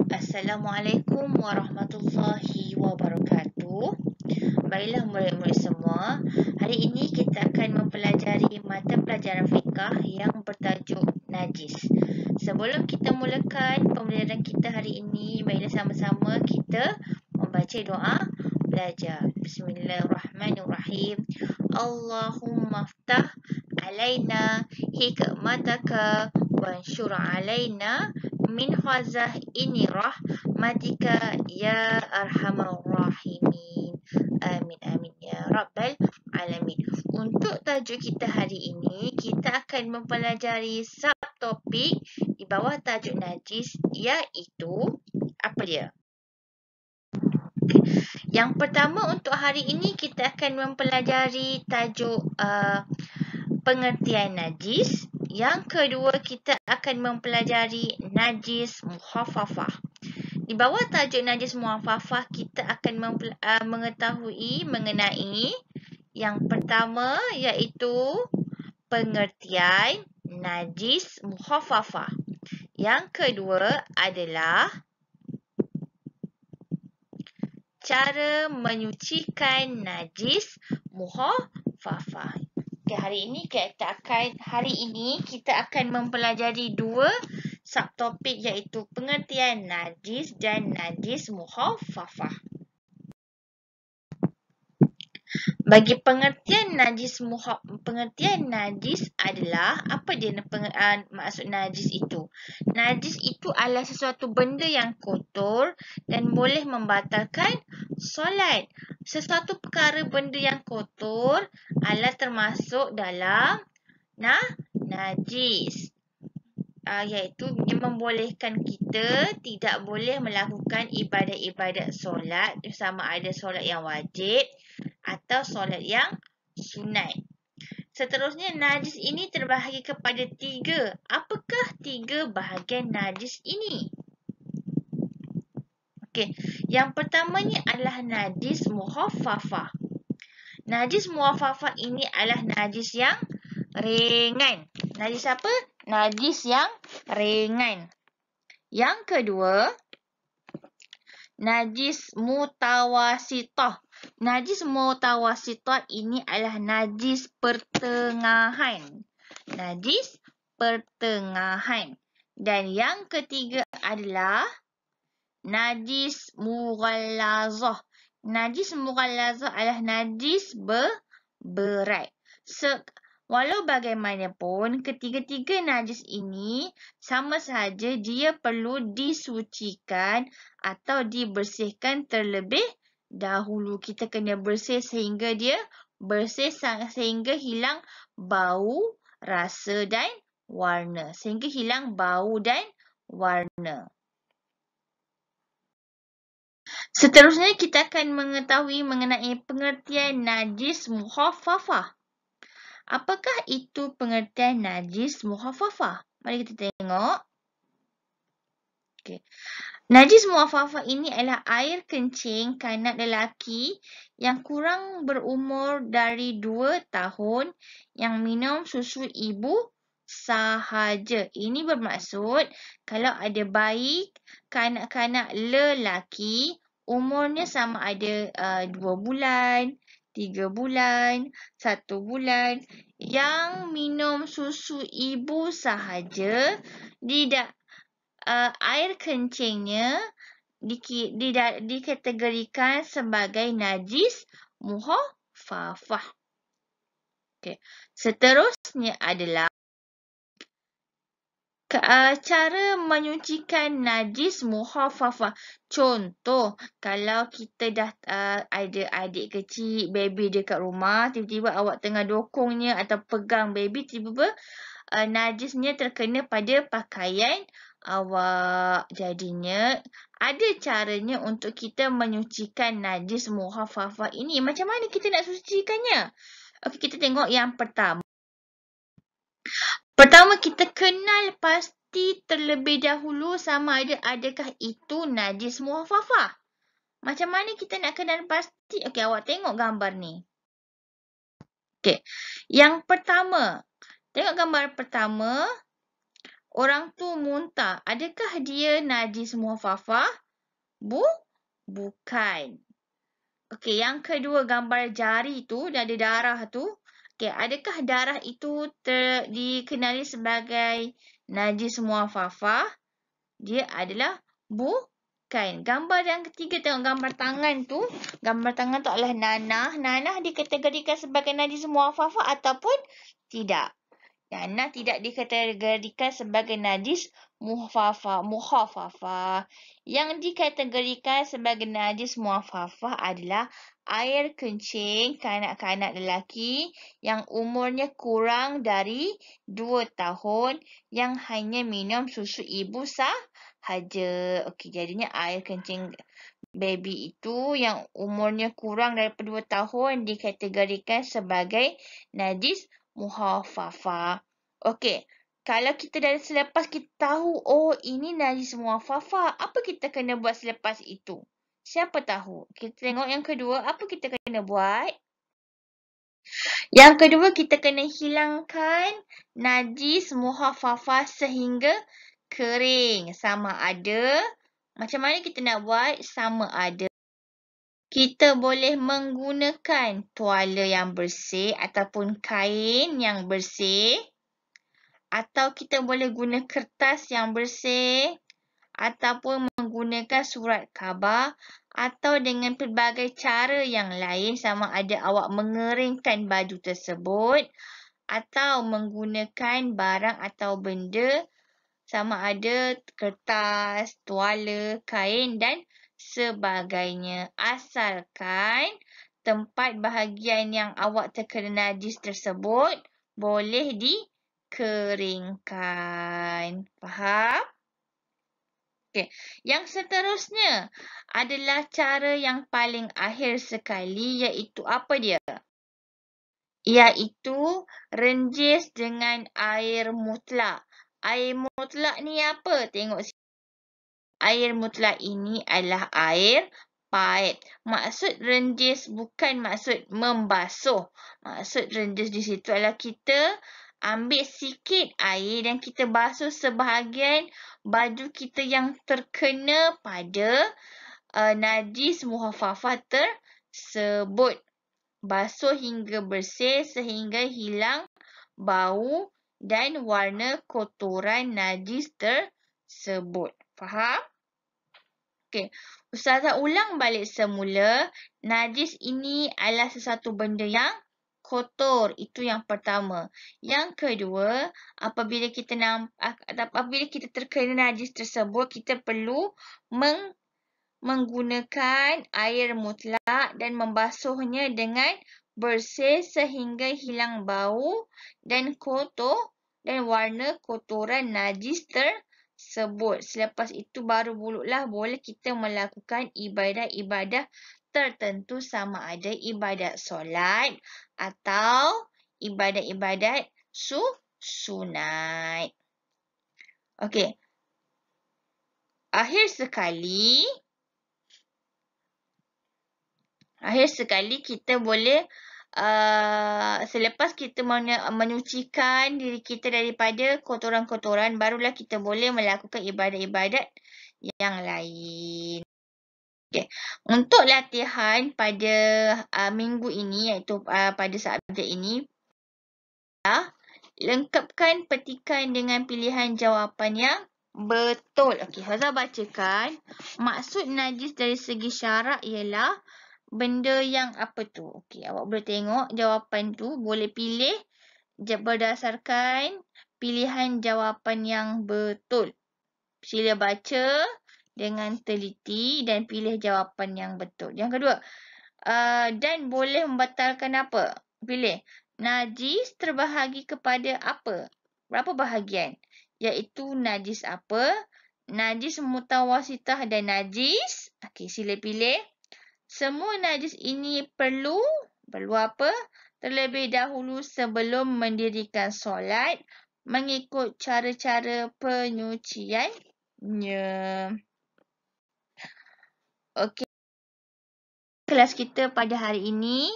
Assalamualaikum warahmatullahi wabarakatuh. Baiklah murid-murid semua, hari ini kita akan mempelajari mata pelajaran fiqh yang bertajuk najis. Sebelum kita mulakan pembelajaran kita hari ini, baiklah sama-sama kita membaca doa belajar. Bismillahirrahmanirrahim. Allahumma ftah alaina hikmataka wanshur alaina min khazaini rahmatika ya arhamar rahimin. Amin amin ya rabbal alamin. Untuk tajuk kita hari ini, kita akan mempelajari subtopik di bawah tajuk najis, iaitu apa dia? Yang pertama untuk hari ini kita akan mempelajari tajuk pengertian najis. Yang kedua kita akan mempelajari najis mukhafafah. Di bawah tajuk najis mukhafafah kita akan mengetahui mengenai yang pertama iaitu pengertian najis mukhafafah. Yang kedua adalah cara menyucikan najis mukhafafah. Hari ini kita akan mempelajari dua subtopik iaitu pengertian najis dan najis mukhafafah. Bagi pengertian najis adalah apa dia maksud najis itu? Najis itu adalah sesuatu benda yang kotor dan boleh membatalkan solat. Sesuatu perkara benda yang kotor adalah termasuk dalam najis. Iaitu membolehkan kita tidak boleh melakukan ibadat-ibadat solat, sama ada solat yang wajib atau solat yang sunat. Seterusnya, najis ini terbahagi kepada tiga. Apakah tiga bahagian najis ini? Okey, yang pertamanya adalah najis mukhafafah. Najis mukhafafah ini adalah najis yang ringan. Najis apa? Najis yang ringan. Yang kedua, najis mutawasitah. Najis mutawasitah ini adalah najis pertengahan. Najis pertengahan. Dan yang ketiga adalah najis mughallazah. Najis mughallazah adalah najis berat. Walau bagaimanapun, ketiga-tiga najis ini sama sahaja dia perlu disucikan atau dibersihkan terlebih dahulu. Kita kena bersih sehingga dia bersih sehingga hilang bau, rasa dan warna. Sehingga hilang bau dan warna. Seterusnya kita akan mengetahui mengenai pengertian najis mukhafafah. Apakah itu pengertian najis mukhafafah? Mari kita tengok. Okay. Najis mukhafafah ini adalah air kencing kanak lelaki yang kurang berumur dari 2 tahun yang minum susu ibu sahaja. Ini bermaksud kalau ada bayi kanak-kanak lelaki umurnya sama ada 2 bulan, 3 bulan, 1 bulan yang minum susu ibu sahaja, air kencingnya dikategorikan sebagai najis mukhafafah. Okay. Seterusnya adalah cara menyucikan najis mukhafafah. Contoh, kalau kita dah ada adik kecil, baby dekat rumah, tiba-tiba awak tengah dokongnya atau pegang baby, tiba-tiba najisnya terkena pada pakaian awak. Jadinya, ada caranya untuk kita menyucikan najis mukhafafah ini. Macam mana kita nak sucikannya? Okey, kita tengok yang pertama. Pertama, kita kenal pasti terlebih dahulu sama ada adakah itu najis mukhafafah. Macam mana kita nak kenal pasti? Okey, awak tengok gambar ni. Okey, yang pertama. Tengok gambar pertama. Orang tu muntah. Adakah dia najis muhafafah? Bukan. Okey, yang kedua gambar jari tu dia ada darah tu. Okey, adakah darah itu dikenali sebagai najis muhafafah? Dia adalah bukan. Gambar yang ketiga, tengok gambar tangan tu. Gambar tangan tu adalah nanah. Nanah dikategorikan sebagai najis muhafafah ataupun tidak? Nanah tidak dikategorikan sebagai najis muhafafah. Yang dikategorikan sebagai najis muhafafah adalah air kencing kanak-kanak lelaki yang umurnya kurang dari 2 tahun yang hanya minum susu ibu sahaja. Okey, jadinya air kencing baby itu yang umurnya kurang daripada 2 tahun dikategorikan sebagai najis muhafafah. Okey, kalau kita dari selepas kita tahu, oh ini najis muhafafah, apa kita kena buat selepas itu? Siapa tahu? Kita tengok yang kedua, apa kita kena buat? Yang kedua, kita kena hilangkan najis muhafafah sehingga kering. Sama ada, macam mana kita nak buat? Sama ada kita boleh menggunakan tuala yang bersih ataupun kain yang bersih, atau kita boleh guna kertas yang bersih, ataupun menggunakan surat khabar, atau dengan pelbagai cara yang lain sama ada awak mengeringkan baju tersebut atau menggunakan barang atau benda sama ada kertas, tuala, kain dan sebagainya. Asalkan tempat bahagian yang awak terkena najis tersebut boleh dikeringkan. Faham? Okey. Yang seterusnya adalah cara yang paling akhir sekali, iaitu apa dia? Iaitu renjis dengan air mutlak. Air mutlak ni apa? Tengok sini. Air mutlak ini adalah air paip. Maksud renjis bukan maksud membasuh. Maksud renjis di situ adalah kita ambil sikit air dan kita basuh sebahagian baju kita yang terkena pada najis muhafafah tersebut. Basuh hingga bersih sehingga hilang bau dan warna kotoran najis tersebut. Faham? Okey. Ustazah ulang balik semula. Najis ini adalah sesuatu benda yang kotor. Itu yang pertama. Yang kedua, apabila kita terkena najis tersebut, kita perlu menggunakan air mutlak dan membasuhnya dengan bersih sehingga hilang bau dan warna kotoran najis tersebut. Selepas itu baru boleh kita melakukan ibadah-ibadah tertentu sama ada ibadat solat atau ibadat-ibadat sunat. Okey. Akhir sekali kita boleh selepas kita menyucikan diri kita daripada kotoran-kotoran, barulah kita boleh melakukan ibadat-ibadat yang lain. Okay. Untuk latihan pada minggu ini, iaitu pada subjek ini, lengkapkan petikan dengan pilihan jawapan yang betul. Okey, Hazah bacakan. Maksud najis dari segi syarak ialah benda yang apa tu? Okey, awak boleh tengok jawapan tu. Boleh pilih berdasarkan pilihan jawapan yang betul. Sila baca dengan teliti dan pilih jawapan yang betul. Yang kedua, dan boleh membatalkan apa? Pilih. Najis terbahagi kepada apa? Berapa bahagian? Iaitu najis apa? Najis mutawasitah dan najis. Okey, sila pilih. Semua najis ini perlu apa? Terlebih dahulu sebelum mendirikan solat mengikut cara-cara penyuciannya. Okey. Kelas kita pada hari ini.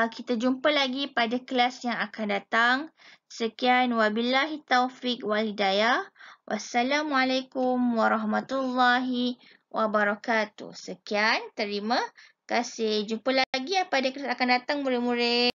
Kita jumpa lagi pada kelas yang akan datang. Sekian, wabillahi taufik wal hidayah. Wassalamualaikum warahmatullahi wabarakatuh. Sekian, terima kasih. Jumpa lagi pada kelas akan datang murid-murid.